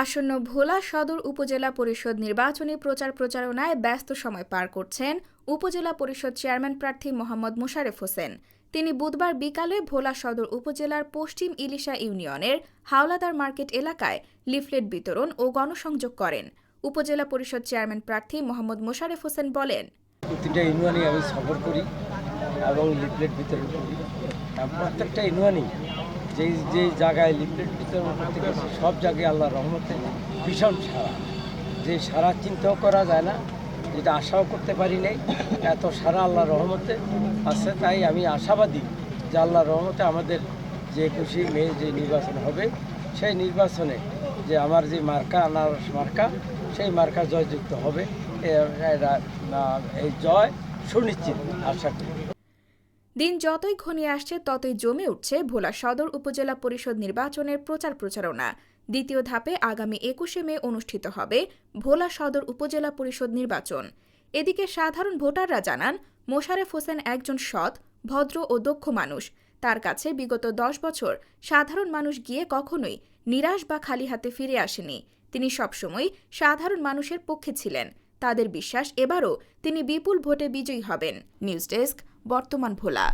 আসন্ন ভোলা সদর উপজেলা পরিষদ নির্বাচনী প্রচার প্রচারণায় ব্যস্ত সময় পার করছেন উপজেলা পরিষদ চেয়ারম্যান প্রার্থী মোহাম্মদ মোশারেফ হোসেন। তিনি বুধবার বিকালে ভোলা সদর উপজেলার পশ্চিম ইলিশা ইউনিয়নের হাওলাদার মার্কেট এলাকায় লিফলেট বিতরণ ও গণসংযোগ করেন। উপজেলা পরিষদ চেয়ারম্যান প্রার্থী মোহাম্মদ মোশারেফ হোসেন বলেন, প্রতিটা ইউনিয়নে আমি সফর করি এবং লিফলেট বিতরণ করি। প্রত্যেকটা ইউনিয়নেই যে জায়গায় লিফলেট বিতরণ করতে গেছে সব জায়গায় আল্লাহর রহমতে ভীষণ সারা, যে সারা চিন্তাও করা যায় না, যেটা আশাও করতে পারি নাই, এত সারা আল্লাহর রহমতে আছে। তাই আমি আশাবাদী যে আল্লাহর রহমতে আমাদের যে 21 মে যে নির্বাচন হবে সেই নির্বাচনে যে আমার যে মার্কা আনারস মার্কা, সেই মার্কা জয়যুক্ত হবে। এই জয় সুনিশ্চিত আশা করি। দিন যতই ঘনিয়ে আসছে ততই জমে উঠছে ভোলা সদর উপজেলা পরিষদ নির্বাচনের প্রচার প্রচারণা। দ্বিতীয় ধাপে আগামী 21 মে অনুষ্ঠিত হবে ভোলা সদর উপজেলা পরিষদ নির্বাচন। এদিকে সাধারণ ভোটাররা জানান, মোশারেফ হোসেন একজন সৎ, ভদ্র ও দক্ষ মানুষ। তার কাছে বিগত 10 বছর সাধারণ মানুষ গিয়ে কখনোই নিরাশ বা খালি হাতে ফিরে আসেনি। তিনি সবসময় সাধারণ মানুষের পক্ষে ছিলেন। তাদের বিশ্বাস এবারও তিনি বিপুল ভোটে বিজয়ী হবেন। নিউজ ডেস্ক, বর্তমান ভোলা।